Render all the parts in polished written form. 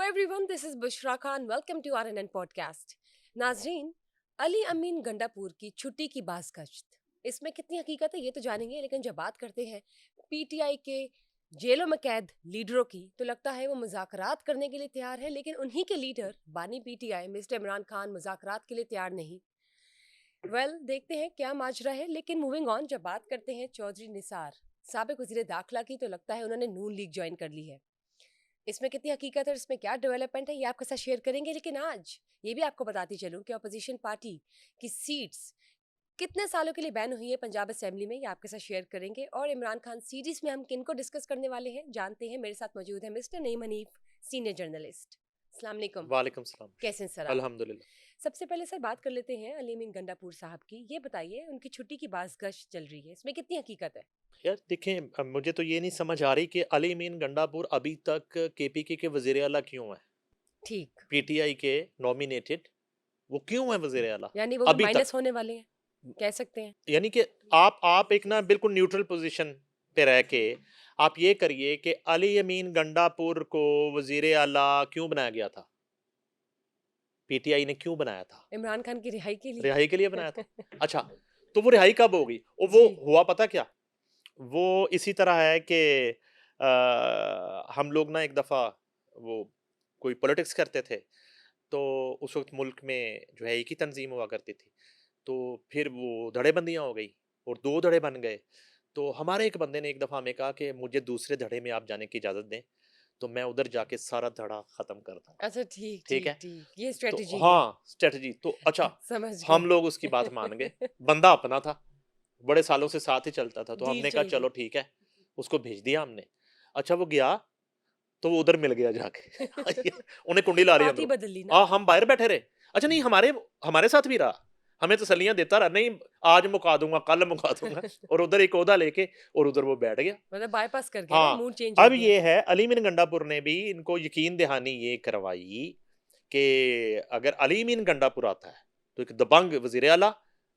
everyone, this is Bushra Khan. Welcome to RNN podcast. नाजरीन, अली अमीन गंडापुर की छुट्टी की बाज़गश्त, इसमें कितनी हकीकत है ये तो जानेंगे, लेकिन जब बात करते हैं पीटीआई के जेलों में कैद लीडरों की तो लगता है वो मुज़ाकरात करने के लिए तैयार है, लेकिन उन्हीं के लीडर बानी पीटीआई मिस्टर इमरान खान मुज़ाकरात के लिए तैयार नहीं। देखते हैं क्या माजरा है। लेकिन मूविंग ऑन, जब बात करते हैं चौधरी निसार साबिक वज़ीर दाखिला की तो लगता है उन्होंने नून लीग ज्वाइन कर ली है। इसमें कितनी हकीकत है और इसमें क्या डेवलपमेंट है ये आपके साथ शेयर करेंगे। लेकिन आज ये भी आपको बताती चलूं कि अपोजिशन पार्टी की सीट्स कितने सालों के लिए बैन हुई है पंजाब असेंबली में, ये आपके साथ शेयर करेंगे। और इमरान खान सीरीज में हम किनको डिस्कस करने वाले हैं जानते हैं। मेरे साथ मौजूद है mister Naeem Hanif, senior journalist. अस्सलाम वालेकुम। वालेकुम सलाम। कैसे हैं सर आप? अल्हम्दुलिल्लाह। सबसे पहले सर बात कर लेते हैं अली अमीन गंडापुर साहब की। ये बताइए उनकी छुट्टी की बाज़गश्त चल रही है, इसमें कितनी हकीकत है? यार देखें, मुझे तो ये नहीं समझ आ रही कि अली मीन गंडापुर अभी तक केपीके के वजीर आला क्यों है, ठीक, पीटीआई के नॉमिनेटेड, वो क्यों है वजीर आला यानी वो भी अभी तक। माइनस होने वाले हैं, कह सकते हैं। यानी कि आप एक ना बिल्कुल न्यूट्रल पोजीशन पे रह के आप ये करिए कि अली अमीन गंडापुर को वजीर आला क्यों बनाया गया था, पीटीआई ने क्यों बनाया था? इमरान खान की रिहाई के रिहाई के लिए बनाया था। लिए। अच्छा, तो वो रिहाई कब होगी? और वो जी, हुआ पता क्या? वो इसी तरह है कि हम लोग ना एक दफ़ा वो कोई पॉलिटिक्स करते थे, तो उस वक़्त मुल्क में जो है एक ही तंज़ीम हुआ करती थी। तो फिर वो धड़ेबंदियाँ हो गई और 2 धड़े बन गए। तो हमारे एक बंदे ने एक दफ़ा हमें कहा कि मुझे दूसरे धड़े में आप जाने की इजाज़त दें, तो मैं उधर जाके सारा धड़ा ख़त्म कर दूँगा। अच्छा ठीक, ठीक ठीक, है? ठीक, ये तो स्ट्रैटेजी है। हाँ, स्ट्रैटेजी तो अच्छा, समझ हम गई। लोग उसकी बात मान गए। बंदा अपना था, बड़े सालों से साथ ही चलता था, तो डील हमने कहा चल चलो गई। ठीक है, उसको भेज दिया हमने। अच्छा वो गया, तो वो उधर मिल गया जाके। उन्हें कुंडी ला रही है पार्टी अंदरों। बदल ली ना। हम बाहर बैठे रहे। अच्छा नहीं, हमारे हमारे साथ भी रहा, हमें तसल्लियाँ देता रहा, नहीं आज मुका दूँगा, कल मुका दूँगा, और उधर एक ओहदा लेके और उधर वो बैठ गया। मतलब बाईपास कर गया ना, हाँ, मूड चेंज हो अब गया। ये है अली मीन गंडापुर ने भी इनको यकीन दहानी ये करवाई कि अगर अली मीन गंडापुर आता है तो एक दबंग वजीर आला,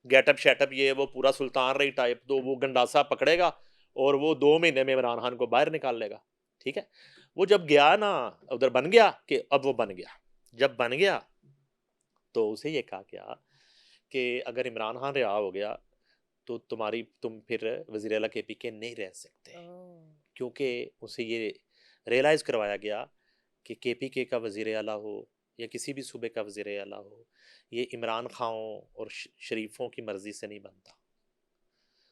गेटअप शेटअप ये वो पूरा सुल्तान रही टाइप, तो वो गंडासा पकड़ेगा और वो 2 महीने में इमरान खान को बाहर निकाल लेगा। ठीक है, वो जब गया ना, उधर बन गया कि अब वो बन गया, जब बन गया तो उसे ये कहा गया कि अगर इमरान खान रिहा हो गया तो तुम फिर वजीर आला के पी के नहीं रह सकते, ओह, क्योंकि उसे ये रियलाइज़ करवाया गया कि केपीके का वज़ीर आला हो या किसी भी सूबे का वज़ीर आला हो, ये इमरान खाओं और शरीफों की मर्ज़ी से नहीं बनता।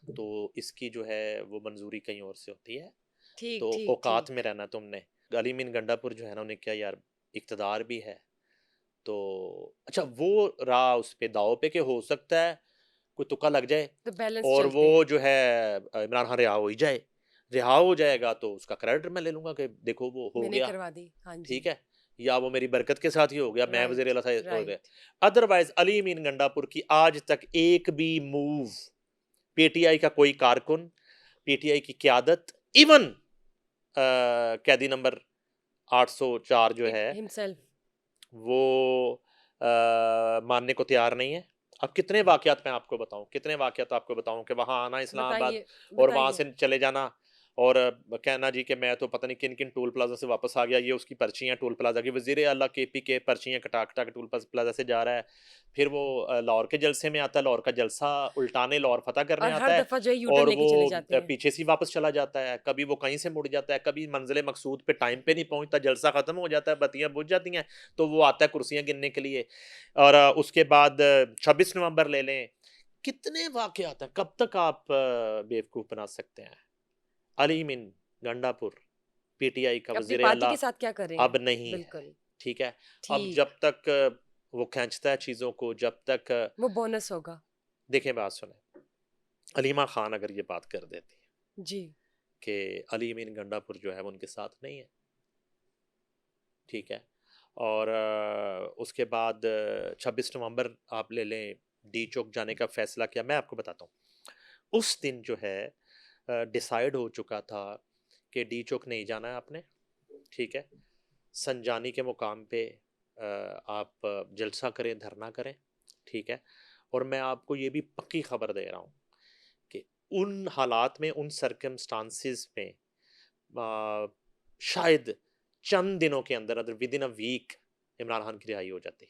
तो इसकी जो है वो मंजूरी कहीं और से होती है, ठीक, तो ठीक, औकात में ठीक। रहना तुमने। अली मीन गंडापुर जो है ना, उन्हें क्या यार इक़्तिदार भी है, तो अच्छा वो रहा उस पे दाँव पे कि हो सकता है कोई तुक्का लग जाए तो बैलेंस और चलते वो हैं। जो है इमरान खान रिहा हो ही जाए। रिहा हो जाएगा तो उसका क्रेडिट मैं ले लूँगा कि देखो वो हो मैंने गया, करवा दी, हाँ जी। ठीक है? या वो मेरी बरकत के साथ ही हो गया, मैं वज़ीर राइट, आला था हो गया। राइट। अदरवाइज़ अली अमीन गंडापुर की आज तक एक भी मूव, पीटीआई का कोई कारकुन, पीटीआई की क़यादत, इवन कैदी नंबर 804 जो है, हिमसेल्फ। वो मानने को तैयार नहीं है। अब कितने वाक़यात मैं आपको बताऊँ, कितने वाक़यात आपको बताऊँ कि वहाँ आना इस्लामाबाद बताइए, और वहाँ बताइए। से चले जाना और कहना जी कि मैं तो पता नहीं किन-किन टोल प्लाज़ा से वापस आ गया, ये उसकी पर्चियाँ टोल प्लाज़ा की, वज़ीर आला केपी के पर्चियाँ कटा-कटा के टोल प्लाज़ा से जा रहा है। फिर वो लाहौर के जलसे में आता है, लाहौर का जलसा उल्टाने, लाहौर फ़तह करने और हर आता है दफा जो है यू टर्न और लेके वो चले जाते हैं। पीछे से ही वापस चला जाता है। कभी वो कहीं से मुड़ जाता है, कभी मंज़िल मकसूद पे टाइम पे नहीं पहुँचता, जलसा ख़त्म हो जाता है, बत्तियाँ बुझ जाती हैं, तो वो आता है कुर्सियाँ गिनने के लिए। और उसके बाद 26 नवंबर ले लें, कितने वाक़यात हैं, कब तक आप बेवकूफ़ बना सकते हैं? अली मीन गंडापुर, पीटीआई का अपनी वज़ीर पार्टी आला के साथ क्या कर रहे अब हैं? नहीं है, बिल्कुल, ठीक है? अब ठीक। जब तक वो खींचता है चीज़ों को, जब तक वो बोनस होगा। देखिए बात सुनें, अलीमा खान अगर ये बात कर देती है जी। कि अली मीन गंडापुर जो है वो उनके साथ नहीं है, ठीक है? और उसके बाद 26 नवंबर आप ले लें, डी चौक जाने का फ़ैसला किया। मैं आपको बताता हूँ, उस दिन जो है डिसाइड हो चुका था कि डी चौक नहीं जाना है आपने, ठीक है? संजानी के मुकाम पे आप जलसा करें, धरना करें, ठीक है? और मैं आपको ये भी पक्की खबर दे रहा हूँ कि उन हालात में, उन सर्कमस्टांसेस में शायद चंद दिनों के अंदर अंदर within a week Imran Khan की रिहाई हो जाती।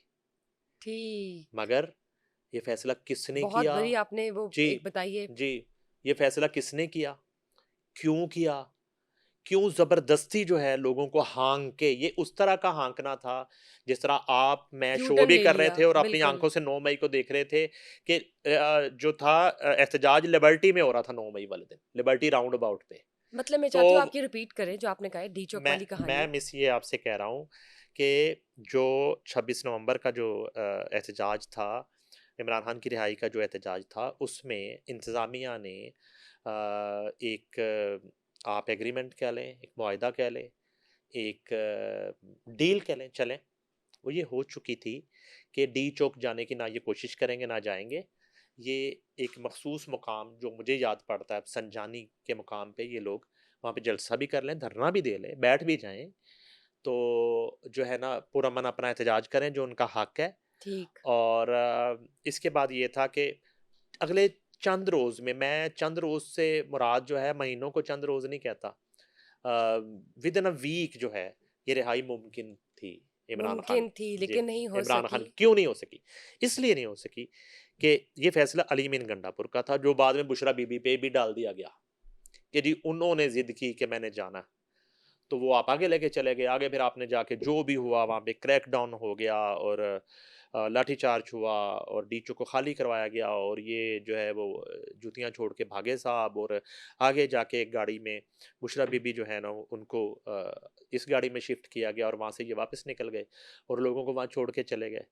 ठीक। मगर ये फैसला किसने बहुत किया? बड़ी आपने वो जी, एक बताइए। जी। ये फैसला किसने किया? क्यों किया? क्यों ज़बरदस्ती जो है लोगों को हाँक के, ये उस तरह का हाँकना था जिस तरह आप मैं यू शो टर्न भी ले कर रहे लिया, थे और अपनी बिल्कुल। आंखों से 9 मई को देख रहे थे कि जो था एहतजाज लिबर्टी में हो रहा था 9 मई वाले दिन, लिबर्टी राउंड अबाउट पे। मतलब मैं तो चाहती हूँ आप ये रिपीट करें जो आपने कहा है डी चौक वाली मैं कहानी। मिस ये आपसे कह रहा हूँ कि जो 26 नवंबर का जो एहतजाज था, इमरान खान की रिहाई का जो एहतजाज था, उसमें इंतज़ामिया ने एक आप एग्रीमेंट कह लें, एक मुआहदा कह लें, एक डील कह लें, चलें, वो ये हो चुकी थी कि डी चौक जाने की ना ये कोशिश करेंगे, ना जाएँगे। ये एक मखसूस मुकाम जो मुझे याद पड़ता है, संजानी के मुकाम पे ये लोग वहाँ पे जलसा भी कर लें, धरना भी दे लें, बैठ भी जाएँ, तो जो है ना पुरअमन अपना एहतजाज करें जो उनका हक है। ठीक। और इसके बाद ये था कि अगले चंद रोज़ में, मैं चंद रोज़ से मुराद जो है महीनों को चंद रोज़ नहीं कहता, विद इन अ वीक जो है ये रिहाई मुमकिन थी इमरान खान मुमकिन की। थी जी, लेकिन नहीं हो इमरान खान सकी। की क्यों नहीं हो सकी? इसलिए नहीं हो सकी कि ये फैसला अली अमीन गंडापुर का था, जो बाद में बुशरा बीबी पे भी डाल दिया गया कि जी उन्होंने ज़िद की कि मैंने जाना। तो वो आप आगे लेके चले गए, आगे फिर आपने जाके जो भी हुआ वहाँ पे क्रैकडाउन हो गया और लाठीचार्ज हुआ और डीचो को खाली करवाया गया और ये जो है वो जूतियाँ छोड़ के भागे साहब, और आगे जाके एक गाड़ी में बुशरा बीबी जो है ना उनको इस गाड़ी में शिफ्ट किया गया और वहाँ से ये वापस निकल गए और लोगों को वहाँ छोड़ के चले गए,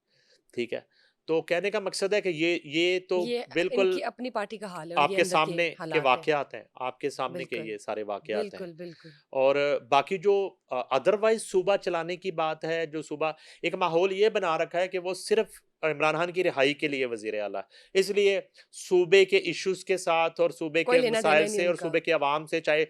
ठीक है? तो कहने का मकसद है कि ये तो ये बिल्कुल इनकी अपनी पार्टी का हाल है और ये आपके अंदर के सामने के हालात हैं। वाक़यात हैं, आपके सामने के बिल्कुल, ये सारे वाक़यात हैं। बिल्कुल, बिल्कुल। और बाकी जो अदरवाइज़ सूबा चलाने की बात है, जो सूबा एक माहौल ये बना रखा है कि वो सिर्फ़ इमरान खान की रिहाई के लिए वज़ीर आला है। इसलिए सूबे के इश्यूज़ के साथ और सूबे कोई के लेना-देना मसाइल ही नहीं से और उनका। सूबे के अवाम से, चाहे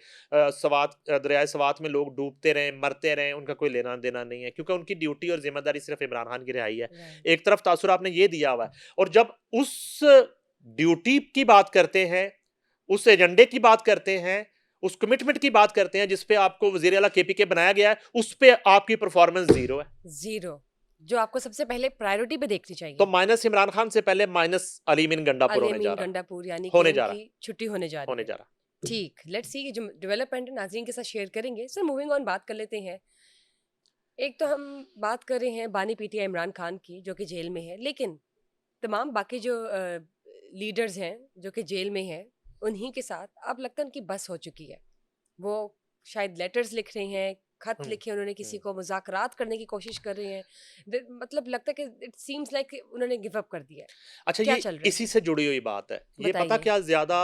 दरियाए सवात में लोग डूबते रहें, मरते रहें, उनका कोई लेना-देना नहीं है, क्योंकि उनकी ड्यूटी और ज़िम्मेदारी सिर्फ़ इमरान खान की रिहाई है। राइट। एक तरफ तासुर आपने ये दिया हुआ है और जब उस ड्यूटी की बात करते हैं, उस एजेंडे की बात करते हैं, उस कमिटमेंट की बात करते हैं जिस पे आपको वज़ीर आला केपीके बनाया गया है, उस पे आपकी परफ़ॉर्मेंस ज़ीरो है। ज़ीरो, जो आपको सबसे पहले प्रायोरिटी पे देखनी तो चाहिए। माइनस इमरान खान से पहले माइनस अली अमीन गंडापुर अली होने जा अमीन रहा, गंडापुर यानी कि होने जा उनकी रहा, छुट्टी होने जा रही होने है। जा रहा। ठीक, लेट्स सी जो डेवलपमेंट है नाज़रीन के साथ शेयर करेंगे। सर मूविंग ऑन बात कर लेते हैं। एक तो हम बात कर रहे हैं बानी पीटीआई इमरान खान की जो कि जेल में है, लेकिन तमाम बाकी जो लीडर्स हैं जो कि जेल में हैं, उन्हीं के साथ अब लगता है उनकी बस हो चुकी है। वो शायद लेटर्स लिख रहे हैं, खत हुँ, लिखे उन्होंने किसी हुँ। को, मुज़ाकरात करने की कोशिश कर रहे हैं। मतलब लगता है कि इट सीम्स लाइक उन्होंने गिव अप कर दिया है। अच्छा, क्या ये चल रहा है इसी सर? से जुड़ी हुई बात है। ये पता बताइए। क्या ज़्यादा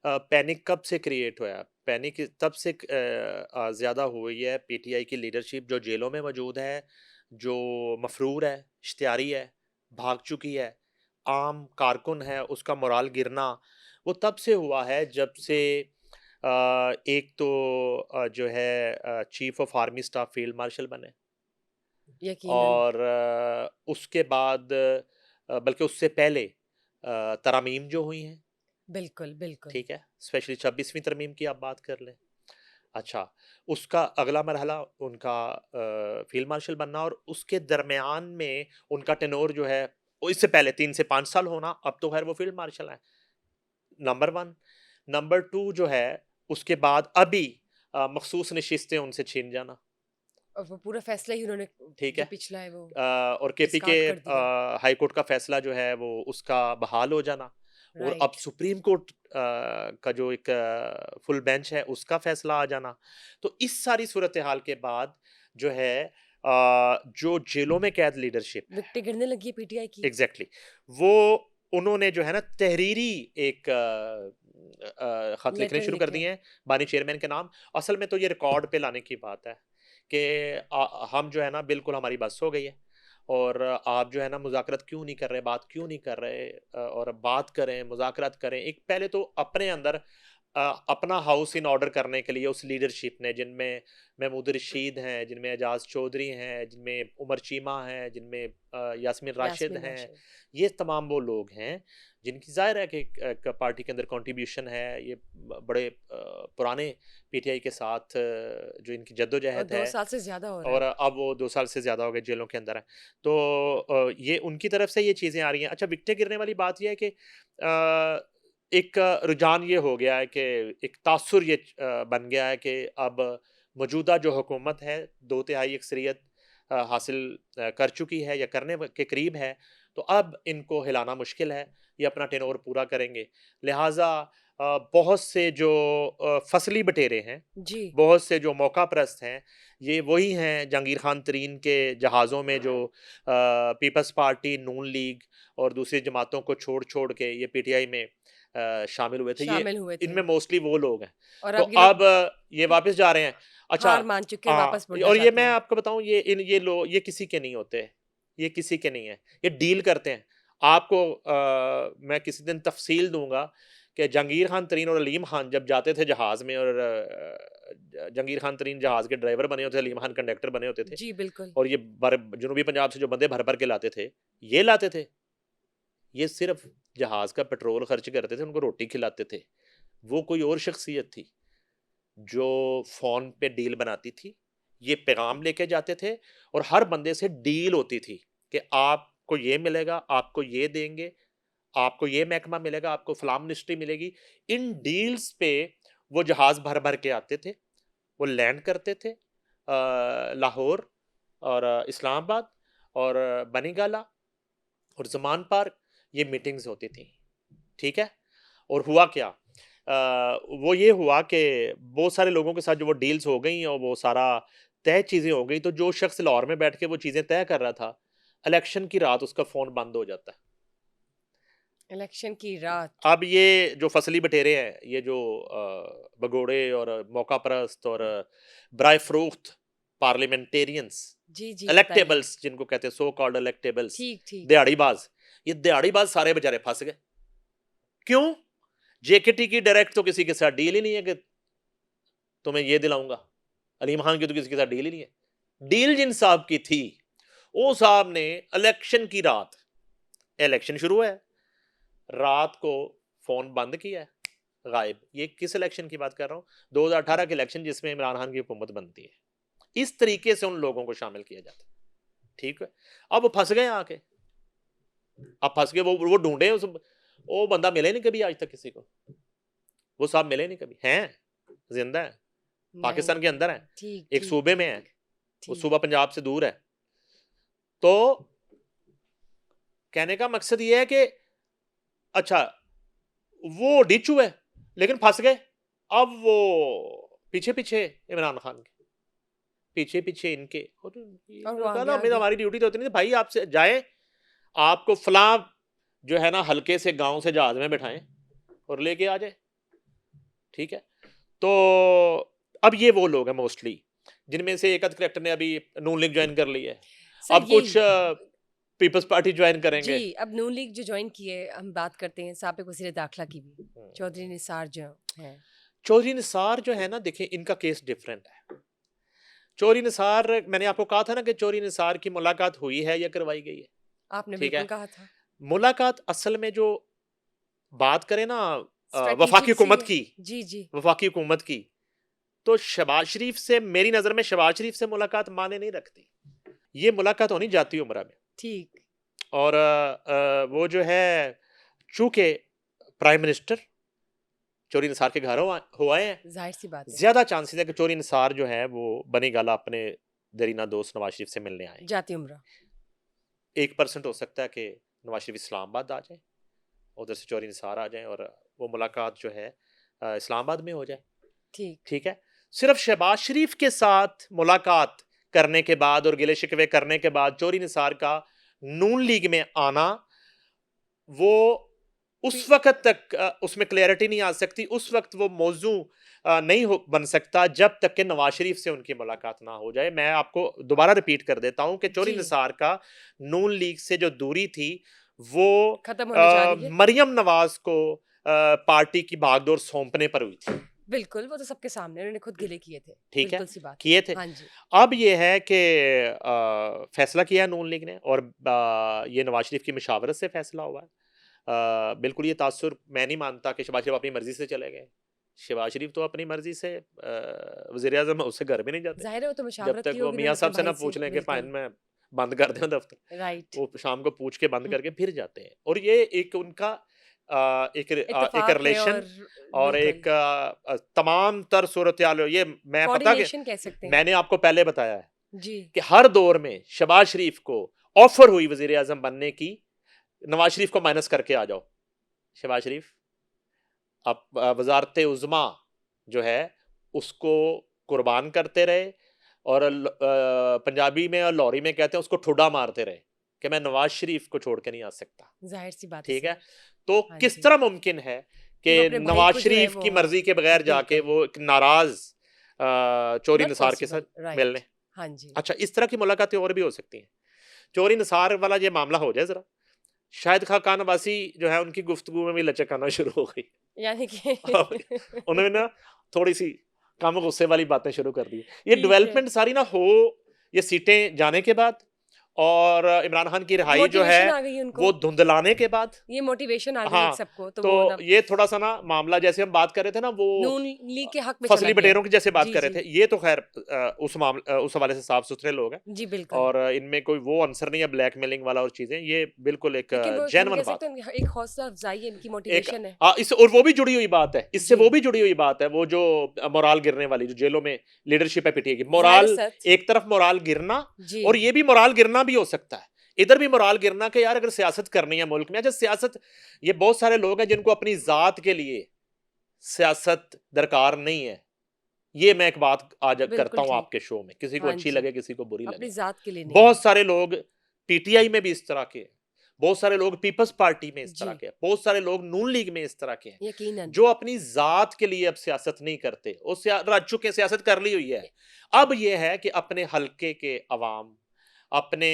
पैनिक कब से क्रिएट हुआ? पैनिक तब से ज़्यादा हुई है पीटीआई की लीडरशिप जो जेलों में मौजूद है, जो मफ़रूर है, इश्तिहारी है, भाग चुकी है, आम कारकुन है, उसका मोराल गिरना, वो तब से हुआ है जब से एक तो जो है chief of army staff field marshal बने यकीनन। और उसके बाद बल्कि उससे पहले तरमीम जो हुई हैं, बिल्कुल, बिल्कुल। ठीक है? स्पेशली 26वीं तरमीम की आप बात कर लें। अच्छा, उसका अगला मरहला उनका फ़ील्ड मार्शल बनना और उसके दरमियान में उनका टेन्योर जो है, वो इससे पहले 3 से 5 साल होना, अब तो ख़ैर वो फ़ील्ड मार्शल हैं, नंबर 1। नंबर 2 जो है, उसके बाद अभी मखसूस नशिस्तें उनसे छीन जाना, और वो पूरा फैसला ही उन्होंने ठीक जो है? पिछला है वो और केपी के डिस्कार्ड कर दिया। हाई कोर्ट का फैसला जो है वो उसका बहाल हो जाना और अब राइट। सुप्रीम कोर्ट का जो एक फुल बेंच है उसका फैसला आ जाना। तो इस सारी सूरत हाल के बाद जो है जो जेलों में कैद लीडरशिप है, विकटें गिरने लगी है पीटीआई की। एग्जैक्टली वो उन्होंने जो है ना तहरीरी एक खत लिखने लेटर शुरू कर लिखे। दिए हैं बानी चेयरमैन के नाम। असल में तो ये रिकॉर्ड पे लाने की बात है कि हम जो है ना बिल्कुल हमारी बस हो गई है और आप जो है ना मुज़ाकरत क्यों नहीं कर रहे, बात क्यों नहीं कर रहे, और बात करें, मुज़ाकरत करें। एक पहले तो अपने अंदर अपना हाउस इन ऑर्डर करने के लिए उस लीडरशिप ने, जिनमें महमूद रशीद हैं, जिनमें एजाज चौधरी हैं, जिनमें उमर चीमा हैं, जिनमें यास्मीन राशिद यास्मीन हैं, राशिद। ये तमाम वो लोग हैं जिनकी ज़ाहिर है कि पार्टी के अंदर कंट्रीब्यूशन है। ये बड़े पुराने पीटीआई के साथ जो इनकी और जद्दोजहद 2 है, साल से ज़्यादा हो रहा और है। अब वो 2 साल से ज़्यादा हो गए जेलों के अंदर हैं। तो ये उनकी तरफ से ये चीज़ें आ रही हैं। अच्छा, विकटें गिरने वाली बात ये है कि एक रुझान ये हो गया है कि एक तासुर ये बन गया है कि अब मौजूदा जो हुकूमत है 2 तिहाई अक्सरियत हासिल कर चुकी है या करने के करीब है, तो अब इनको हिलाना मुश्किल है। ये अपना टेनोवर पूरा करेंगे। लिहाजा बहुत से जो फसली बटेरे हैं, जी। बहुत से जो मौका परस्त हैं, ये वही हैं जहांगीर खान तरीन के जहाज़ों में जो पीपल्स पार्टी, नून लीग और दूसरी जमातों को छोड़ के ये पीटीआई में शामिल हुए थे। ये शामिल हुए थे। इनमें मोस्टली वो लोग हैं। और तो अब ये लोग अब ये वापस जा रहे हैं। अच्छा, हार मान चुके हैं, वापस मुड़ना और ये चाहते मैं हैं। आपको बताऊँ, ये लोग ये किसी के नहीं होते। ये किसी के नहीं है। ये डील करते हैं। आपको मैं किसी दिन तफ़सील दूँगा कि जहांगीर खान तरीन और अलीम खान जब जाते थे जहाज़ में, और जहांगीर खान तरीन जहाज़ के ड्राइवर बने होते थे, अलीम खान कंडक्टर बने होते थे, जी, बिल्कुल। और ये जनूबी पंजाब से जो बंदे भर-भर के लाते थे, ये लाते थे। ये सिर्फ़ जहाज़ का पेट्रोल खर्च करते थे, उनको रोटी खिलाते थे। वो कोई और शख्सियत थी, जो फ़ोन पे डील बनाती थी। ये पैगाम लेके जाते थे और हर बंदे से डील होती थी कि आपको ये मिलेगा, आपको ये देंगे, आपको ये महकमा मिलेगा, आपको फलां मिनिस्ट्री मिलेगी। इन डील्स पे वो जहाज़ भर-भर के आते थे। वो लैंड करते थे लाहौर और इस्लामाबाद और बनीगाला और ज़मान पार्क। ये मीटिंग्स होती थी, ठीक है? और हुआ क्या? वो ये हुआ कि बहुत सारे लोगों के साथ जो वो डील्स हो गई और वो सारा तय चीज़ें हो गई, तो जो शख्स लाहौर में बैठ के वो चीज़ें तय कर रहा था, इलेक्शन की रात उसका फ़ोन बंद हो जाता है। इलेक्शन की रात। अब ये जो फसली बटेरे हैं, ये जो भगोड़े और मौका परस्त और बराए फ़रोख्त पार्लियामेंटेरियंस, जी, जी, बताइए। इलेक्टेबल्स जिनको कहते हैं, सो कॉल्ड इलेक्टेबल्स, ठीक, ठीक। दिहाड़ीबाज़, ये दिहाड़ीबाज़ सारे बेचारे फँस गए। क्यों? जेकेटी की डायरेक्ट तो किसी के साथ डील ही नहीं है कि तुम्हें ये दिलाऊँगा। अलीम खान की तो किसी के साथ डील ही नहीं है। डील जिन साहब की थी, वो साहब ने इलेक्शन की रात, इलेक्शन शुरू है, रात को फ़ोन बंद किया है, गायब। ये किस इलेक्शन की बात कर रहा हूँ? 2018 के इलेक्शन जिसमें इमरान खान की हुकूमत बनती है। इस तरीके से उन लोगों को शामिल किया जाता है, ठीक है? अब वो फँस गए आके। अब फँस गए, वो ढूँढे उस, वो बंदा मिले नहीं कभी आज तक किसी को। वो साहब मिले नहीं कभी। हैं, ज़िंदा हैं, पाकिस्तान के नहीं, अंदर हैं, ठीक, एक ठीक, सूबे में हैं, ठीक, वो ठीक। सूबा पंजाब से दूर है। तो कहने का मकसद ये है कि अच्छा, वो डिच हुए, लेकिन फँस गए। अब वो पीछे-पीछे इमरान खान के, पीछे-पीछे इनके, और ये और वो मैंने कहा आगे, ना, आगे। हमारी ड्यूटी तो होती नहीं थी, भाई आपसे जाएँ, आपको फलाँ जो है ना हल्के से गाँव से जहाज़ में बिठाएँ और लेके आ जाएँ, ठीक है? तो अब ये वो लोग हैं मोस्टली, जिनमें से एक आध करेक्टर ने अभी नून लीग ज्वाइन कर ली है। सर अब ये कुछ पीपल्स पार्टी ज्वाइन जी, करेंगे। अब नून लीग जो जॉइन की है, हम बात करते हैं साबिक वज़ीर दाखिला की भी। चौधरी निसार जो हैं। चौधरी निसार जो है ना, देखिए इनका केस डिफरेंट है। चौधरी निसार, मैंने आपको कहा था ना कि चौधरी निसार की मुलाकात हुई है या करवाई गई है, आपने ठीक बिल्कुल है? कहा था। मुलाकात असल में जो बात करें ना वफाकी स्ट्रैटेजिक सी हुकूमत है। की, जी, जी। वफाकी हुकूमत की, तो शहबाज शरीफ से, मेरी नज़र में शहबाज शरीफ से मुलाकात माने नहीं रखती। ये मुलाकात होनी जाती उमरा में। ठीक। और वो जो है, चूंकि प्राइम मिनिस्टर चौधरी निसार के घर हो आए हैं, ज़ाहिर-सी बात है। ज्यादा चांसेस है कि चौधरी निसार जो है वो बनी गाला अपने दरीना दोस्त नवाज शरीफ से मिलने आए। जाती उम्रा। 1% हो सकता है कि नवाज शरीफ इस्लामाबाद आ जाए, उधर से चौधरी निसार आ जाएं और वो मुलाकात जो है इस्लामाबाद में हो जाए, ठीक। ठीक है? सिर्फ शहबाज शरीफ के साथ मुलाकात करने के बाद और गिले शिकवे करने के बाद चौधरी निसार का नून लीग में आना, वो उस पी वक़्त तक उसमें क्लैरिटी नहीं आ सकती, उस वक़्त वो मौज़ू नहीं हो बन सकता जब तक कि नवाज़ शरीफ से उनकी मुलाकात ना हो जाए। मैं आपको दोबारा रिपीट कर देता हूँ कि चौधरी जी, निसार का नून लीग से जो दूरी थी, वो खत्म होने जा रही है। मरियम नवाज़ को पार्टी की भागदौड़ सौंपने पर हुई थी, बिल्कुल, वो तो सबके सामने उन्होंने खुद गिले किए थे। ठीक है, बिल्कुल सी बात है। किए थे। हाँ जी। अब ये है कि फैसला किया है नून लीग ने, और ये नवाज शरीफ की मशावरत से फैसला हुआ है। बिल्कुल ये तासुर मैं नहीं मानता कि शहबाज शरीफ अपनी मर्जी से चले गए। शहबाज शरीफ तो अपनी मर्जी से वजीर आजम उससे घर भी नहीं जाते ज़ाहिर है वो तो जब मशावरत तक की वो होगी मियाँ उन्होंने अपने साहब से ना भाई से। पूछ लें कि बिल्कुल, फाइन में बंद कर दें दफ्तर। राइट। वो शाम को पूछ के बंद करके फिर जाते हैं, और ये एक उनका एक इत्तेफ़ाक है रिलेशन, और और बिल्कुल, एक तमाम तर सूरत ये मैं पता कि कोऑर्डिनेशन कह सकते हैं। मैंने आपको पहले बताया है जी, कि हर दौर में शहबाज शरीफ को ऑफर हुई वजीर आजम बनने की, नवाज शरीफ को माइनस करके आ जाओ, शहबाज शरीफ अब वजारत उज़्मा जो है उसको कुर्बान करते रहे, और पंजाबी में और लौरी में कहते हैं उसको ठुड्डा मारते रहे कि मैं नवाज शरीफ को छोड़ के नहीं आ सकता, ज़ाहिर-सी बात है ठीक है। सर। तो हाँ किस जी, तरह मुमकिन है कि कि वो अपने भाई नवाज को जो है शरीफ वो की मर्जी के बगैर जाके बिल्कुल, वो एक नाराज चोरी नॉट निसार के साथ पॉसिबल, मिलने। राइट। हाँ जी, अच्छा, इस तरह की मुलाकातें और भी हो सकती हैं। चोरी निसार वाला ये मामला हो जाए जरा, शायद खाकान अब्बासी जो है उनकी गुफ्तगू में भी लचक आना शुरू हो गई। यानी कि अब उन्होंने ना थोड़ी सी कम गुस्से वाली बातें शुरू कर दी। ये ठीक है। डेवलपमेंट सारी ना हो, ये सीटें जाने के बाद, और इमरान खान की रिहाई जो है मोटिवेशन आ गई उनको, वो धुंधलाने के बाद। ये मोटिवेशन आ गई एक हाँ, सबको, तो तो वो ना ये थोड़ा सा ना मामला, जैसे हम बात कर रहे थे ना वो नून लीग के हक में चला फसली गया। बटेरों की जैसे बात जी, कर रहे जी। थे, ये तो खैर उस हवाले से साफ सुथरे लोग हैं, जी, बिल्कुल। और इनमें कोई वो आंसर नहीं है ब्लैकमेलिंग वाला और चीजें, ये बिल्कुल एक लेकिन वो हम जेन्युइन कह बात सकते है। हैं एक हौसला अफ़ज़ाई है, इनकी एक मोटिवेशन है। इस और वो भी जुड़ी हुई बात है, इससे जी, वो भी जुड़ी हुई बात है, वो जो मोराल गिरने वाली, जो जेलों में लीडरशिप है पीटीए की, ज़ाहिर है मोराल, सच। एक तरफ मोराल गिरना, जी, और ये भी मोराल गिरना भी हो सकता है, इधर भी मोराल गिरना कि यार अगर सियासत करनी है मुल्क में। अच्छा, सियासत, ये बहुत सारे लोग हैं जिनको अपनी जात के लिए सियासत दरकार नहीं है। ये मैं एक बात आज करता बिल्कुल हूं ठीक। आपके शो में, किसी को हाँ अच्छी जी, लगे किसी को बुरी अपनी लगे। ज़ात के लिए नहीं है। बहुत सारे लोग पीटीआई में भी इस तरह के हैं, बहुत सारे लोग पीपल्स पार्टी में इस तरह जी, के हैं, बहुत सारे लोग नून लीग में इस तरह के हैं, यकीनन। जो अपनी जात के लिए अब सियासत नहीं करते, वो रह चुके, सियासत कर ली हुई है। अब ये है कि अपने हलके के अवाम, अपने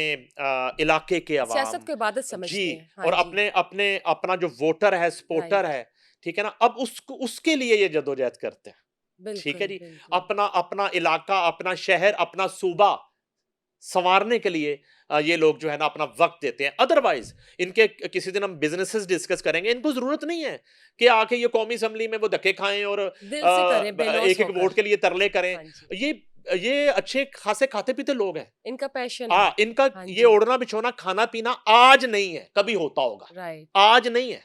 इलाके के सियासत अवाम, को इबादत जी, समझते हैं। हाँ और जी, अपने अपने अपना जो वोटर है, सपोर्टर राइट। है, ठीक है ना, अब उसको उसके लिए ये जद्दोजहद करते हैं, ठीक है बिल्कुल, जी। बिल्कुल। अपना अपना इलाका, अपना शहर, अपना सूबा संवारने के लिए ये लोग जो है ना अपना वक्त देते हैं। अदरवाइज इनके किसी दिन हम बिजनेसेस डिस्कस करेंगे, इनको जरूरत नहीं है कि आके ये कौमी असेंबली में वो धक्के खाएं और दिल से करें, बेलौस एक एक होकर। वोट के लिए तरले करें। हाँ जी, ये अच्छे खासे खाते पीते लोग हैं। इनका पैशन है। हाँ, इनका हाँ ये जी, ओढ़ना बिछोना खाना पीना आज नहीं है, कभी होता होगा। राइट। आज नहीं है,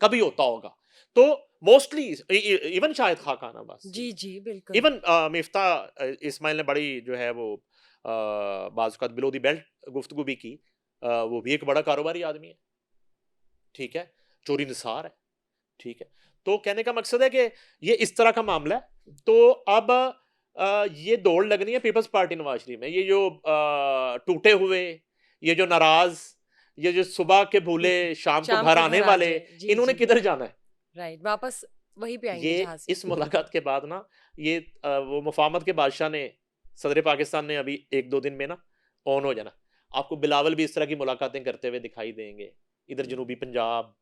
कभी होता होगा। तो मोस्टली इवन शायद खाकान अब्बासी, जी, जी, बिल्कुल। इवन मिफ्ता इस्माइल ने बड़ी जो है वो बाज़ औक़ात बिलो द बेल्ट गुफ्तगू भी की। वो भी एक बड़ा कारोबारी आदमी है, ठीक है? चोरी निसार है, ठीक है? तो कहने का मकसद है कि ये इस तरह का मामला है। तो अब ये दौड़ लगनी है पीपल्स पार्टी नवाज़ शरीफ में। ये जो टूटे हुए, ये जो नाराज़, ये जो सुबह के भूले शाम को शाम घर को आने घर आ वाले, जाए। जी, इन्होंने जी, किधर जाना है? राइट। वापस वहीं पे आएँगे ये जहाँ से। इस मुलाकात के बाद ना, ये वो मुफाहमत के बादशाह ने, सदर पाकिस्तान ने अभी 1-2 दिन में ना ऑन हो जाना। आपको बिलावल भी इस तरह की मुलाकातें करते हुए दिखाई देंगे, इधर जनूबी पंजाब,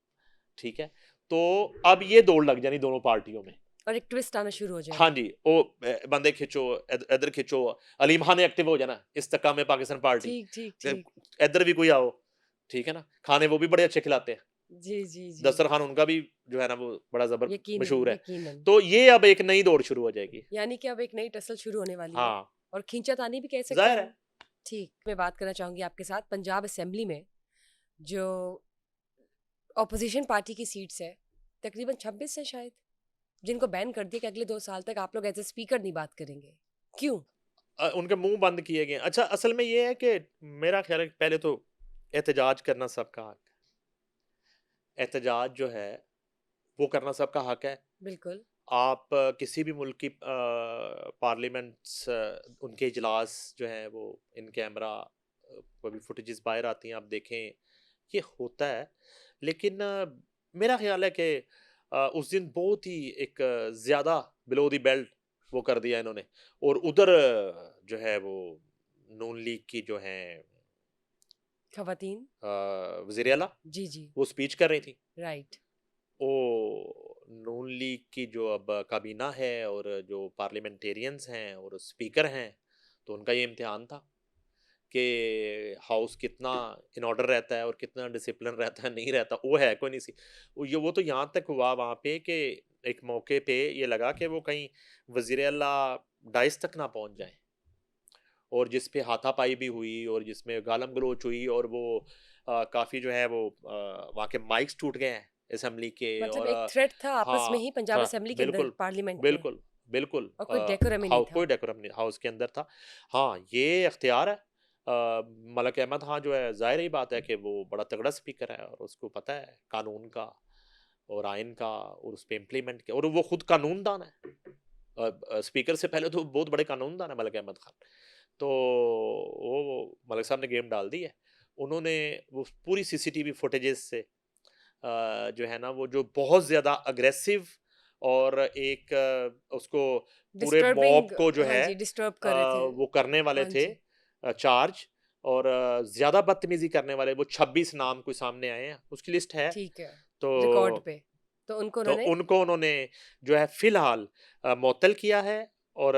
ठीक है? तो अब ये दौड़ लग जानी दोनों पार्टियों में। और एक ट्विस्ट आना शुरू हो हाँ जाएगा। जी, वो बंदे खिंचो, इधर खिंचो, अलीम खान ने एक्टिव हो जाना, इस्तकाम में पाकिस्तान पार्टी। ठीक, ठीक, फिर ठीक। इधर भी कोई आओ, ठीक है ना? खाने वो भी बड़े अच्छे खिलाते हैं। जी, जी, जी। दस्तरखान उनका भी जो है ना वो बड़ा यकीनन, मशहूर है। यकीनन। तो ये अब एक नई दौड़ शुरू हो जाएगी। यानी कि अब एक नई टसल शुरू होने वाली है हाँ, और खींचातानी भी कह सकते ज़ाहिर हैं है। हम। ठीक, मैं बात करना चाहूँगी आपके साथ पंजाब असेंबली में जो ऑपोजिशन पार्टी की सीट्स है, तकरीबन 26 है शायद, जिनको बैन कर दिया कि अगले 2 साल तक आप लोग एज़ अ स्पीकर नहीं बात करेंगे। क्यों? उनके मुँह बंद किए गए हैं। अच्छा, असल में ये है कि मेरा ख़्याल है कि पहले तो एहतजाज करना सबका हक है। एहतजाज जो है, वो करना सबका हक है। बिल्कुल। आप किसी भी मुल्क की पार्लियामेंट्स, उनके इजलास जो हैं वो इन कैमरा कभी फुटेजेस बाहर आती हैं, आप देखें, ये होता है। लेकिन मेरा ख़्याल है कि उस दिन बहुत ही एक ज़्यादा बिलो द बेल्ट वो कर दिया इन्होंने, और उधर जो है वो नून लीग की जो हैं ख़वातीन? वज़ीर आला, जी, जी। वो स्पीच कर रही थी, राइट। वो नून लीग की जो अब काबीना है और जो पार्लियामेंटेरियंस हैं और स्पीकर हैं, तो उनका ये इम्तिहान था कि हाउस कितना इन ऑर्डर रहता है और कितना डिसिप्लिन रहता है, नहीं रहता, वो है कोई नहीं सी। वो तो यहाँ तक हुआ वहाँ पे कि एक मौके पे ये लगा कि वो कहीं वज़ीर आला डाइस तक ना पहुँच जाए, और जिस पे हाथापाई भी हुई और जिसमें गालम गलोच हुई, और वो काफ़ी जो है वो वहाँ के माइक्स टूट गए हैं असेंबली के, मतलब और एक थ्रेट था आपस में हाँ, ही पंजाब था, असेंबली के अंदर, बिल्कुल, पार्लियामेंट में, बिल्कुल, बिल्कुल, और कोई डेकोरम ही नहीं हाउ था। कोई डेकोरम नहीं हाउस के अंदर था। हाँ, ये इख्तियार है मलक अहमद ख़ान जो है, ज़ाहिर ही बात है कि वो बड़ा तगड़ा स्पीकर है और उसको पता है कानून का और आइन का, और उस पे इम्प्लीमेंट किया, और वो खुद कानूनदान है। स्पीकर से पहले तो बहुत बड़े कानूनदान है मलिक अहमद खान। तो वो मलिक साहब ने गेम डाल दी है। उन्होंने वो पूरी सीसीटीवी फुटेजेस से जो है ना, वो जो बहुत ज़्यादा अग्रेसिव और एक उसको पूरे मॉब डिस्टर्बिंग, को जो हाँ है जी, डिस्टर्ब कर रहे थे। वो करने वाले हाँ थे जी, चार्ज, और ज़्यादा बदतमीज़ी करने वाले वो 26 नाम कोई सामने आए हैं, उसकी लिस्ट है। ठीक है, तो रिकॉर्ड पे। तो उनको तो उन्होंने उनको उन्होंने जो है फ़िलहाल मुअत्तल किया है, और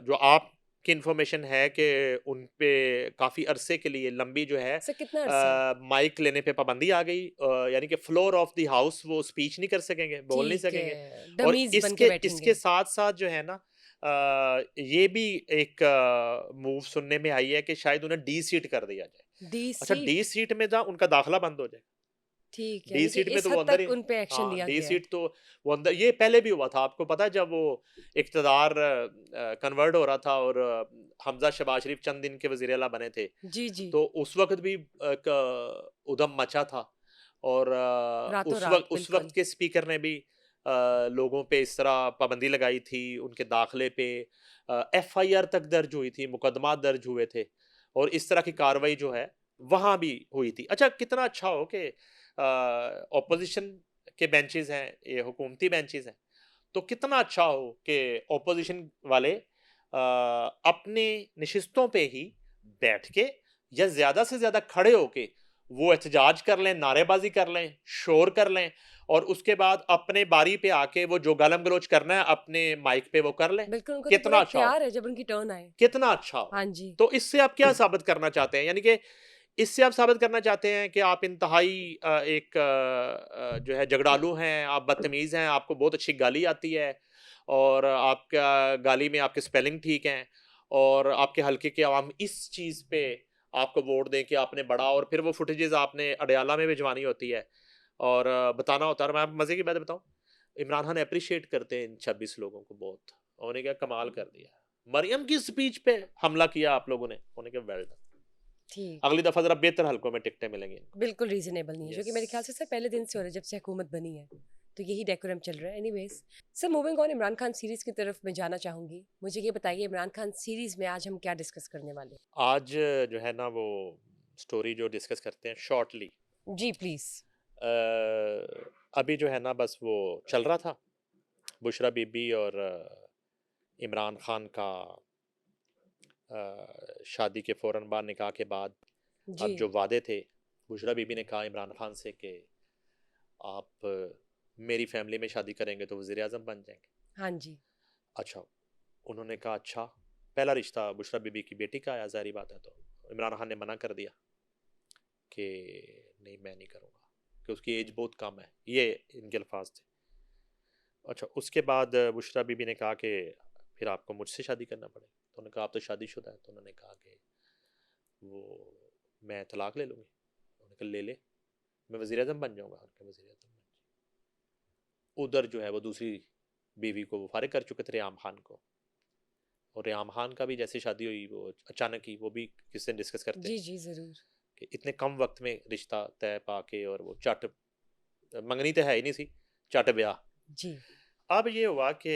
जो आपकी इन्फॉर्मेशन है कि उन पे काफ़ी अरसे के लिए लंबी जो है सर कितना अरसा? माइक लेने पे पाबंदी आ गई, यानी कि फ्लोर ऑफ द हाउस वो स्पीच नहीं कर सकेंगे, बोल नहीं ठीक सकेंगे। है, और डमीज़ बन के इसके इसके बैठेंगे। साथ-साथ जो है ना, ये भी एक मूव सुनने में आई है कि शायद उन्हें डी सीट कर दिया जाए। डी अच्छा, डी सीट, सीट में ना उनका दाखिला बंद हो जाए। ठीक है, डी यानी कि सीट में इस तो वो हद अंदर ही, तक उन पे एक्शन हाँ, लिया डी गया है। सीट तो वो अंदर, ये पहले भी हुआ था, आपको पता है, जब वो इक़्तिदार कन्वर्ट हो रहा था और हमज़ा शहबाज शरीफ चंद दिन के वज़ीर आला बने थे, जी, जी, तो उस वक़्त भी उधम मचा था, और रातों रात, उस वक़्त बिल्कुल। के स्पीकर ने भी लोगों पे इस तरह पाबंदी लगाई थी, उनके दाखिले पे एफआईआर तक दर्ज हुई थी, मुकदमा दर्ज हुए थे, और इस तरह की कार्रवाई जो है, वहाँ भी हुई थी। अच्छा, कितना अच्छा हो कि ऑपोज़िशन के बेंचेज़ हैं, ये हुकूमती बेंचेज़ हैं, तो कितना अच्छा हो कि ऑपोज़िशन वाले अपने नशिस्तों पे ही बैठ के या ज़्यादा से ज़्यादा खड़े होके वो एहतजाज कर लें, नारेबाज़ी कर लें, शोर कर लें, और उसके बाद अपने बारी पे आके वो जो गालम-गलोच करना है अपने माइक पे वो कर लें। बिल्कुल, उनको तो कितना पूरा अच्छा हो, इख्तियार है जब उनकी टर्न आए। कितना अच्छा हो। हाँ जी। तो इससे आप क्या साबित करना चाहते हैं? यानी कि इससे आप साबित करना चाहते हैं कि आप इंतहाई एक जो है झगड़ालू हैं, आप बदतमीज़ हैं, आपको बहुत अच्छी गाली आती है, और आपका गाली में आपके स्पेलिंग ठीक हैं, और आपके हलके के अवाम इस चीज़ पे आपको वोट दें कि आपने बड़ा, और फिर वो फुटेजेज़ आपने अडयाला में भिजवानी होती है और बताना होता है। और मैं मज़े की बात बताऊँ, इमरान खान एप्रिशिएट करते हैं इन 26 लोगों को बहुत। उन्होंने क्या कमाल कर दिया। मरियम की स्पीच पे हमला किया आप लोगों ने, उन्होंने कहा वेल डन। ठीक अगली है। दफा जरा बेहतर हलकों में टिकटें मिलेंगी इनको। बिल्कुल रीज़नेबल नहीं है, जो कि यस। मेरे ख्याल से सर पहले दिन से हो रहा है जब से हुकूमत बनी है। तो यही डेकोरम चल रहा है। Anyways, sir moving on Imran Khan series की तरफ मैं जाना चाहूँगी। मुझे ये बताइए इमरान खान सीरीज़ में आज हम क्या डिस्कस करने वाले हैं? आज जो है ना वो स्टोरी जो डिस्कस करते हैं शॉर्टली, जी, प्लीज़। अभी जो है ना बस वो चल रहा था, बुशरा बीबी और इमरान खान का शादी के फ़ौरन बाद, निकाह के बाद, जी। अब जो वादे थे, बुशरा बीबी ने कहा इमरान खान से कि आप मेरी फैमिली में शादी करेंगे तो वज़ीर आज़म बन जाएंगे। हाँ जी। अच्छा, उन्होंने कहा अच्छा, पहला रिश्ता बुशरा बीबी की बेटी का आया, ज़ाहिर बात है, तो इमरान खान ने मना कर दिया कि नहीं, मैं नहीं करूँगा, कि उसकी एज बहुत कम है, ये इनके अल्फाज थे। अच्छा, उसके बाद बुशरा बीबी ने कहा कि फिर आपको मुझसे शादी करना पड़ेगा, तो उन्होंने कहा आप तो शादीशुदा है, तो उन्होंने कहा कि वो मैं तलाक ले लूँगी, उन्होंने कहा ले ले, मैं वज़ीर आज़म बन जाऊँगा, उनके वज़ीर आज़म बन जाए। उधर जो है वो दूसरी बीवी को वो फारिग कर चुके थे, रेयाम खान को, और रेयाम खान का भी जैसे शादी हुई वो अचानक ही, वो भी किसी दिन डिस्कस करते हैं जी, जी, ज़रूर। कि इतने कम वक्त में रिश्ता तय पाके, और वो चट, मंगनी तो है ही नहीं सी, चट ब्याह। जी। अब ये हुआ कि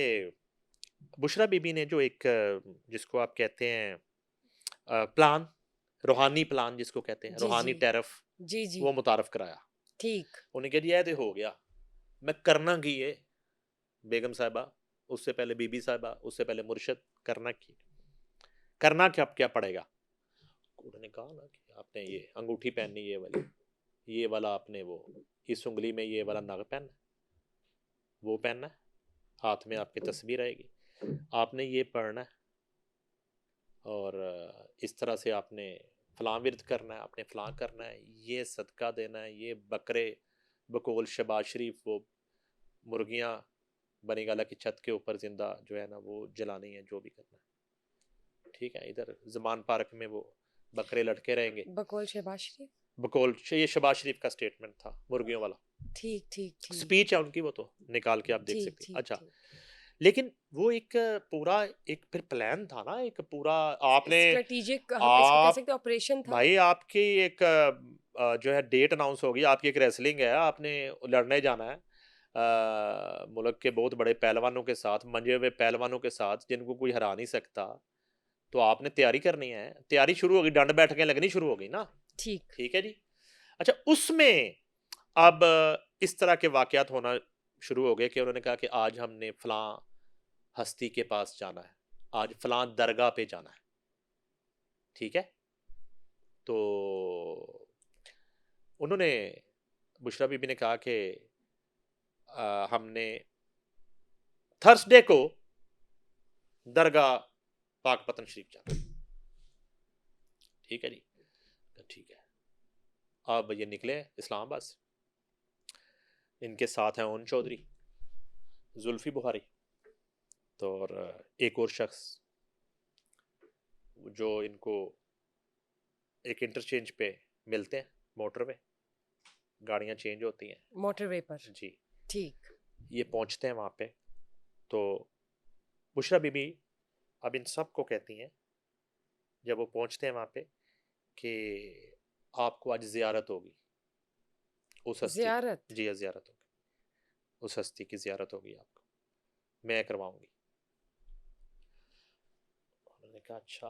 बुशरा बीबी ने जो एक जिसको आप कहते हैं प्लान, रूहानी प्लान जिसको कहते हैं, जी, रूहानी जी। टैरिफ, जी, जी। वो मुतारफ कराया। ठीक। उन्हें कह दिया है तो हो गया, मैं करना की है बेगम साहिबा, उससे पहले बीबी साहिबा, उससे पहले मुर्शद, करना की, करना क्या, क्या पड़ेगा। उन्होंने कहा ना कि आपने ये अंगूठी पहननी, ये वाली, ये वाला आपने वो इस उंगली में ये वाला नग पहनना, वो पहनना है, हाथ में आपकी तस्बीह रहेगी, आपने ये पढ़ना है, और इस तरह से आपने फलां विरद करना है, आपने फलां करना है, ये सदका देना है, ये बकरे बकौल शबाज शरीफ वो मुर्गियाँ बनी गाला की छत के ऊपर जिंदा जो है ना वो जलानी है, जो भी करना है, ठीक है। इधर जमान पार्क में वो बकरे लटके रहेंगे, बकौल शहबाज शरीफ। बकौल ये शबाज शरीफ का स्टेटमेंट था मुर्गियों वाला, ठीक ठीक ठीक स्पीच है उनकी, वो तो निकाल के आप देख ठीक सकते हैं। ठीक अच्छा, ठीक। लेकिन वो एक पूरा एक फिर प्लान था ना, एक पूरा आपने स्ट्रेटेजिक हम इसको कह आप सकते हैं, ऑपरेशन था। भाई आपकी एक जो है डेट अनाउंस होगी, आपकी एक रेसलिंग है, आपने लड़ने जाना है मुल्क के बहुत बड़े पहलवानों के साथ, मंजे हुए पहलवानों के साथ जिनको कोई हरा नहीं सकता, तो आपने तैयारी करनी है, तैयारी शुरू होगी, डंड बैठकें लगनी शुरू होगी ना, ठीक। ठीक है जी। अच्छा, उसमें अब इस तरह के वाकयात होना शुरू हो गए कि उन्होंने कहा कि आज हमने फलां हस्ती के पास जाना है, आज फलां दरगाह पे जाना है, ठीक है। तो उन्होंने बुशरा बीबी ने कहा कि हमने थर्सडे को दरगाह पाकपतन शरीफ जाना, ठीक है जी। तो ठीक है, अब ये निकले इस्लामाबाद से, इनके साथ हैं ओन चौधरी, जुल्फी बुखारी, तो और एक और शख्स जो इनको एक इंटरचेंज पे मिलते हैं, मोटर पे गाड़ियाँ चेंज होती हैं मोटरवे पर। जी। ठीक। ये पहुंचते हैं वहाँ पे, तो बुशरा बीबी अब इन सब को कहती हैं जब वो पहुंचते हैं वहाँ पे कि आपको आज जियारत होगी उस हस्ती जियारत। की, जी जियारत होगी, उस हस्ती की जियारत होगी आपको, मैं करवाऊंगी। उन्होंने कहा अच्छा।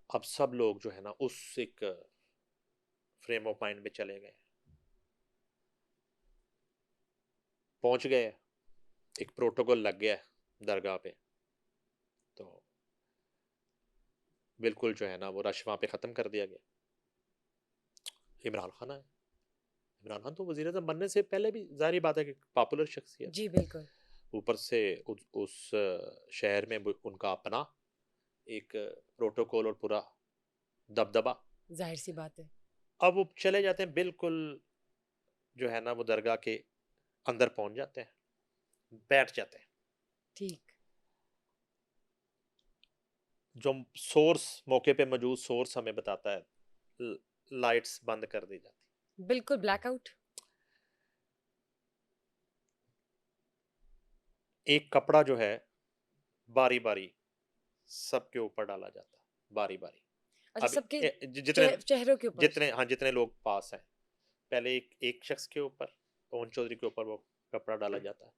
अब सब लोग जो है ना उस एक फ्रेम ऑफ माइंड में चले गए, पहुंच गए, एक प्रोटोकॉल लग गया दरगाह पे, तो बिल्कुल जो है ना वो रश वहाँ पे ख़त्म कर दिया गया। इमरान खान है, इमरान खान तो वज़ीर आज़म बनने से पहले भी जाहिर बात है कि पॉपुलर शख्सियत, जी बिल्कुल। ऊपर से उस शहर में उनका अपना एक प्रोटोकॉल और पूरा दबदबा। जाहिर सी बात है। अब वो चले जाते हैं, बिल्कुल जो है ना वो दरगाह के अंदर पहुंच जाते हैं, बैठ जाते हैं। ठीक। जो सोर्स मौके पे मौजूद सोर्स हमें बताता है लाइट्स बंद कर दी जाती, बिल्कुल ब्लैकआउट। एक कपड़ा जो है बारी बारी सबके ऊपर डाला जाता है, बारी बारी। अच्छा, अब सबके जितने चेहरों के ऊपर। जितने हाँ जितने लोग पास हैं, पहले एक शख्स के ऊपर, पवन चौधरी के ऊपर वो कपड़ा डाला जाता है,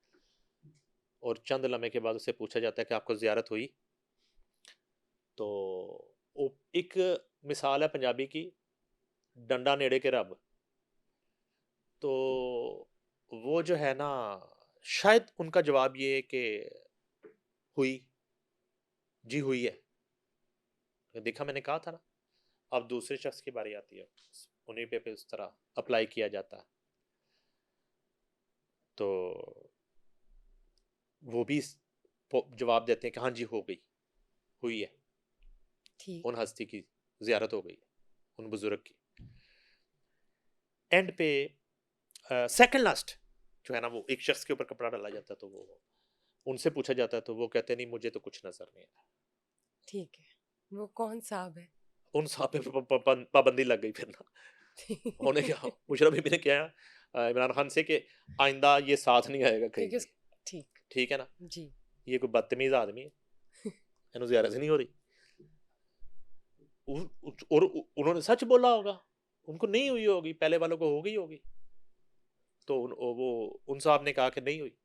और चंद लम्हे के बाद उससे पूछा जाता है कि आपको जियारत हुई। तो एक मिसाल है पंजाबी की, डंडा नेड़े के रब, तो वो जो है ना शायद उनका जवाब ये है कि हुई, जी हुई है। तो देखा, मैंने कहा था ना। अब दूसरे शख्स की बारी आती है, उन्हीं पे उस तरह अप्लाई किया जाता है, तो वो भी जवाब देते हैं कि हाँ जी हो गई, हुई है, ठीक। उन हस्ती की जियारत हो गई है, उन बुजुर्ग की। एंड पे सेकंड लास्ट जो है ना वो एक शख्स के ऊपर कपड़ा डाला जाता है, तो वो उनसे पूछा जाता है, तो वो कहते नहीं मुझे तो कुछ नजर नहीं आया। ठीक है। वो कौन साहब है? उन साहब पे पाबंदी लग गई फिर ना। उन्होंने क्या, मुशर्रफ बीबी ने क्या इमरान खान से कि आइंदा ये साथ नहीं आएगा कहीं क्योंकि भी, ठीक। ठीक है ना, जी। ये कोई बदतमीज आदमी है, इन्हों जियारत नहीं हो रही। और उन्होंने सच बोला होगा, उनको नहीं हुई होगी, पहले वालों को हो गई होगी, तो वो उन साहब ने कहा कि नहीं हुई,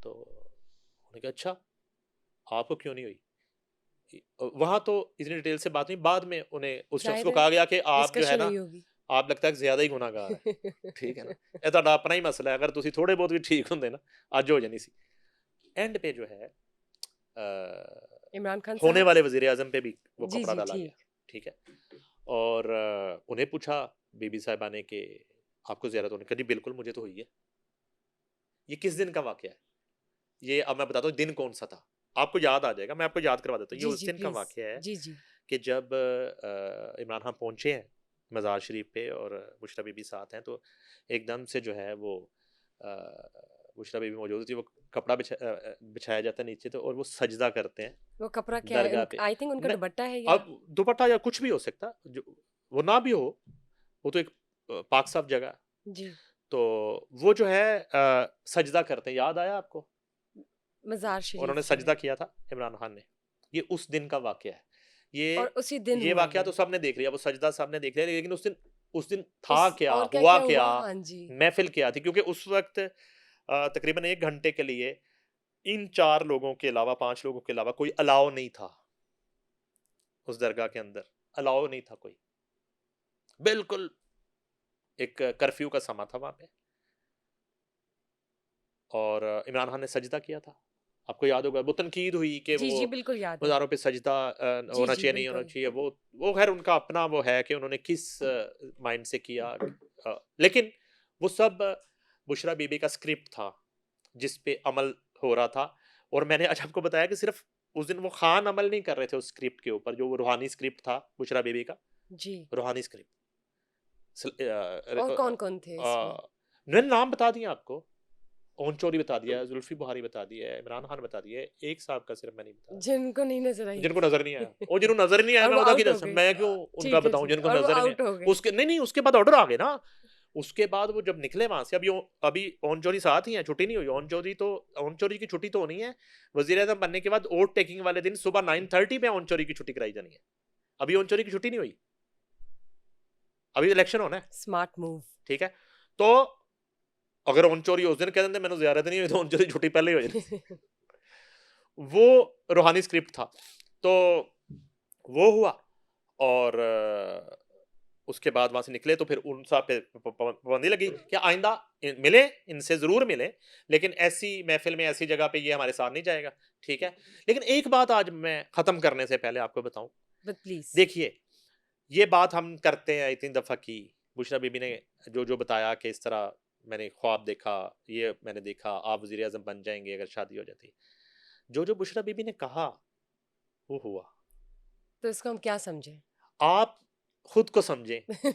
तो उन्होंने कहा अच्छा आपको क्यों नहीं हुई। वहां तो इतनी डिटेल से बात नहीं, बाद में उन्हें उस शख्स को जाहिर है, कहा गया कि आप जो है डिस्कशन ना हुई होगी। आप लगता है कि ज्यादा ही गुनाहगार है, ठीक है ना, ਇਹ ਤੁਹਾਡਾ ਆਪਣਾ ਹੀ ਮਸਲਾ ਹੈ, ਅਗਰ ਤੁਸੀਂ ਥੋੜੇ ਬਹੁਤ ਵੀ ਠੀਕ ਹੁੰਦੇ ਨਾ ਅੱਜ ਹੋ ਜਾਣੀ ਸੀ। एंड पे जो है इमरान खान होने साहब। वाले वजीर आजम पे भी वो जी कपड़ा जी डाला गया, ठीक। ठीक है। और उन्हें पूछा बीबी साहिबा ने कि आपको ज़ियारत होने, कभी बिल्कुल मुझे तो हुई है। ये किस दिन का वाकया है? ये अब मैं बताता हूँ दिन कौन सा था, आपको याद आ जाएगा, मैं आपको याद करवा देता हूँ। ये जी उस जी दिन का प्लीज। वाकया है जी जी। कि जब इमरान खान पहुंचे हैं मज़ार शरीफ पे और बुशरा बीबी साथ हैं, तो एकदम से जो है वो बुशरा बीबी मौजूद थी, वो कपड़ा बिछाया जाता है नीचे, तो और वो सजदा करते हैं वो कपड़ा क्या है? दरगाह पे। आई थिंक उनका न, दुपट्टा है या? अब दुपट्टा या कुछ भी हो सकता, जो वो ना भी हो, वो तो एक पाक साफ जगह है। जी। तो वो जो है सजदा करते हैं, याद आया आपको? मज़ार उन्होंने शरीफ जो है। सजदा किया था इमरान खान ने। ये उस दिन का वाकया है। ये और उसी दिन ये हुआ वाकया ये। तो सबने देख लिया, वो सजदा सबने देख लिया, लेकिन उस दिन था उस क्या, और क्या हुआ क्या क्या, हुआ? हाँ जी। महफिल क्या थी? क्योंकि उस वक्त तकरीबन 1 घंटे के लिए इन 4 लोगों के अलावा, 5 लोगों के अलावा कोई अलाउ नहीं था उस दरगाह के अंदर, अलाउ नहीं था कोई, बिल्कुल एक कर्फ्यू का समा था वहां पे। और इमरान खान ने सजदा किया था, आपको याद होगा, वो तनकीद हुई कि जी वो जी बिल्कुल याद है। मज़ारों पे सजदा जी होना जी चाहिए, नहीं होना बिल्कुल। चाहिए, वो खैर उनका अपना वो है कि उन्होंने किस माइंड से किया। लेकिन वो सब बुशरा बीबी का स्क्रिप्ट था जिस पे अमल हो रहा था। और मैंने आज आपको बताया कि सिर्फ उस दिन वो खान अमल नहीं कर रहे थे उस स्क्रिप्ट के ऊपर, जो वो रूहानी स्क्रिप्ट था बुशरा बीबी का, जी। रूहानी स्क्रिप्ट। और कौन कौन थे इसमें? मैंने नाम बता दिया आपको, ओन चोरी बता दिया, जुल्फी बुहारी बता दिया है, इमरान खान बता दिया है, एक साहब का सिर्फ मैं नहीं बता, जिनको नहीं नजर आई। जिनको नजर नहीं आया, और जिनको नजर नहीं आया और मैं वो बता की आउट हो कसम, गए। मैं क्यों उनका बताऊं ठीक है जिनको और वो नजर नहीं आउट हो आया। गए। उसके नहीं, उसके बाद ऑर्डर आ गए ना। उसके बाद वो जब निकले वहां से, अभी ओन चोरी साथ ही है, छुट्टी नहीं हुई ओन चोरी की छुट्टी तो होनी है वजीर आजम बनने के बाद। वोट टेकिंग वाले दिन सुबह 9:30 पे ओन चोरी की छुट्टी कराई जानी है। अभी ओन चोरी की छुट्टी नहीं हुई, अभी इलेक्शन होना है, स्मार्ट मूव। ठीक है। तो अगर ओन चोरी उस दिन कह देंगे मैंने जियारत नहीं हुई, तो ओन चोरी छुट्टी पहले ही हो जानी। वो रूहानी स्क्रिप्ट था, तो वो हुआ। और उसके बाद वहां से निकले तो फिर उन साहब पे पाबंदी लगी कि आइंदा मिले, इनसे जरूर मिले, लेकिन ऐसी महफिल में, ऐसी जगह पे ये हमारे साथ नहीं जाएगा, ठीक है। लेकिन एक बात आज मैं खत्म करने से पहले आपको बताऊं, बट प्लीज। देखिए ये बात हम करते हैं इतनी दफा की, बुशरा बीबी ने जो जो बताया कि इस तरह मैंने ख्वाब देखा, ये मैंने देखा आप वजीर आजम बन जाएंगे अगर शादी हो जाती, जो जो बुशरा बीबी ने कहा वो हुआ। तो इसको हम क्या समझे? आप खुद को समझें,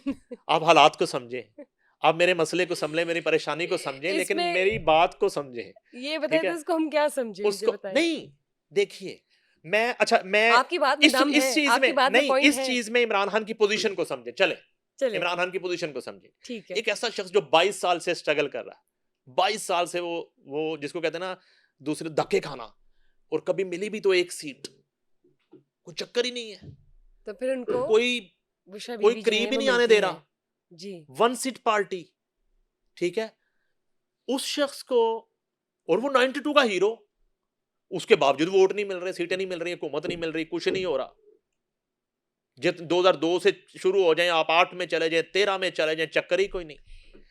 आप हालात को समझें, आप मेरे मसले को समझें, मेरी परेशानी को समझें, लेकिन इसमें मेरी बात को समझें, ये बताइए ठीक तो है। इसको हम क्या समझे, मुझे उसको बताइए। नहीं, देखिए मैं, अच्छा मैं आपकी बात में दम है, इस चीज आपकी में बात में नहीं, पॉइंट इस है। चीज में इमरान खान की पोजीशन को समझे, चले चले इमरान खान की पोजीशन को समझे। ठीक है। एक ऐसा शख्स जो 22 साल से स्ट्रगल कर रहा है, 22 साल से वो जिसको कहते हैं ना दूसरे धक्के खाना, और कभी मिली भी तो एक सीट, कोई चक्कर ही नहीं है, तो फिर उनको कोई बुशरा कोई बीबी जो करीब है ही वो नहीं आने मिलती दे है। रहा, जी। 1 सीट पार्टी, ठीक है। उस शख्स को, और वो 92 का हीरो, उसके बावजूद वोट नहीं मिल रहे, सीटें नहीं मिल रही, हुकूमत नहीं मिल रही, कुछ नहीं हो रहा। जित 2002 से शुरू हो जाए, आप 8 में चले जाए, 13 में चले जाए, चक्कर ही कोई नहीं।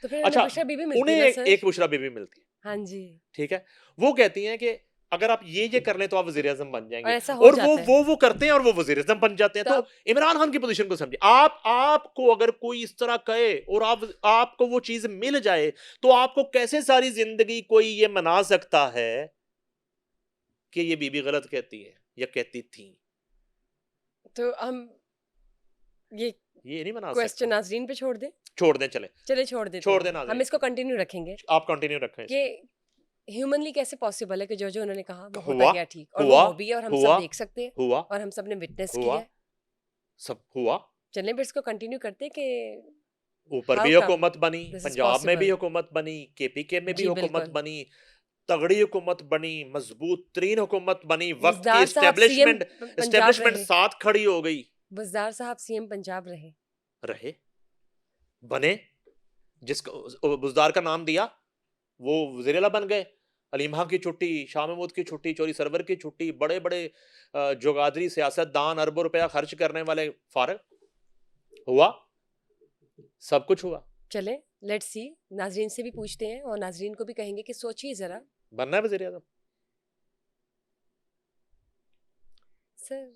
तो फिर उन्हें अच्छा, बुशरा बीबी मिलती है उन्हें ना एक, सर? एक बुशरा बीबी मिलती है, हाँ जी। ठीक है। वो कहती हैं कि अगर आप ये कर लें तो आप वजीर आजम बन और जाएंगे, ऐसा हो और जाता है। वो करते हैं और वो वजीर आजम बन जाते हैं। तो तो अब इमरान खान की पोजीशन को समझिए, आपको अगर कोई इस तरह कहे और आपको वो चीज मिल जाए, तो आपको कैसे सारी जिंदगी कोई ये मना सकता है कि ये बीबी गलत कहती है या कहती थी? तो हम ये ये नहीं मना क्वेश्चन सकता। नाजरीन पे छोड़ दें? छोड़ दें, चले चले छोड़ देते छोड़ हैं, दें हम नाज़रीन इसको पे, कंटिन्यू रखेंगे आप कंटिन्यू रखें कि इसको। ह्यूमनली कैसे पॉसिबल है कि जो जो उन्होंने कहा वो होता हुआ गया ठीक, और वो हुआ हो भी है, और हम सब हुआ देख सकते हैं हुआ और हम सब ने विटनेस हुआ किया है। सब हुआ। चलें फिर इसको कंटिन्यू करते हैं कि ऊपर भी हाउ कम हुकूमत बनी, दिस इज पंजाब में भी पॉसिबल। हुकूमत बनी, केपीके में भी जी हुकूमत बिल्कुल। बनी, तगड़ी हुकूमत बनी, मजबूत तरीन हुकूमत बनी, वक्त की बुज़दार साहब सीएम पंजाब एस्टेब्लिशमेंट रहे। साथ खड़ी हो गई। बुज़दार साहब सीएम पंजाब रहे। रहे, बने, जिसको बुजदार का नाम दिया वो वज़ीर आला बन गए। अलीम खां की छुट्टी, शाह महमूद की छुट्टी, चौधरी सरवर की छुट्टी, बड़े बड़े जोगादरी सियासतदान, अरबों रुपया खर्च करने वाले फारग, हुआ, सब कुछ हुआ। चलें लेट्स सी, नाजरीन से भी पूछते हैं और नाजरीन को भी कहेंगे कि सोचिए जरा। बनना है वज़ीर आज़म। सर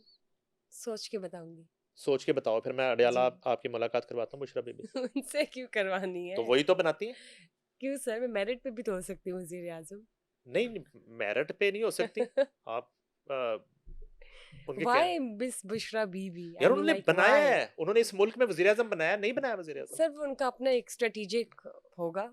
सोच के बताऊंगी। सोच के बताओ, फिर मैं अडियाला जी। आपकी मुलाकात करवाता हूँ बुशरा बीबी से। उनसे क्यों करवानी तो है? वही तो बनाती है। क्यों सर, मैं मेरिट पे भी तो हो सकती हूँ वजीर आजम। नहीं, मेरिट पे नहीं हो सकती आप। उनके क्या व्हाई मिस बुशरा बीबी, आई यार, मीन उन्होंने लाइक बनाया व्हाई? है, उन्होंने इस मुल्क में वजीर आजम बनाया, नहीं बनाया वजीर आजम? सर वो उनका अपना एक स्ट्रेटेजिक होगा।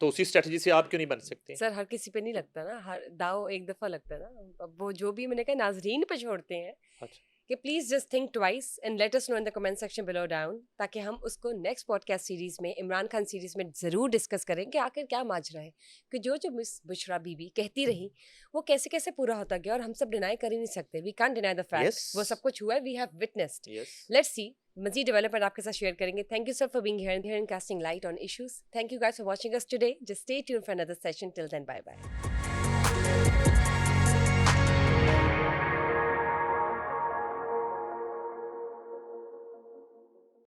तो उसी स्ट्रेटजी से आप क्यों नहीं बन सकते? सर हर किसी पे नहीं लगता ना, हर दाव एक दफा लगता है ना। अब वो जो भी मैंने कहा नाजरीन पे छोड़ते हैं अच्छा, कि please just think twice and let us know in the comment section below down, ताकि हम उसको नेक्स्ट पॉडकास्ट सीरीज में, इमरान खान सीरीज में जरूर डिस्कस करें कि आखिर क्या माजरा है कि जो जो मिस बुशरा बीबी कहती रही वो कैसे कैसे पूरा होता गया, और हम सब डिनाई कर ही नहीं सकते। We can't deny the fact, वो सब यस, कुछ हुआ है, we have witnessed. Yes. Let's see, मजीद डेवलपमेंट आपके साथ शेयर करेंगे। Thank you sir for being here and casting light on issues. Thank you guys for watching us today. Just stay tuned for another session. Till then, bye bye.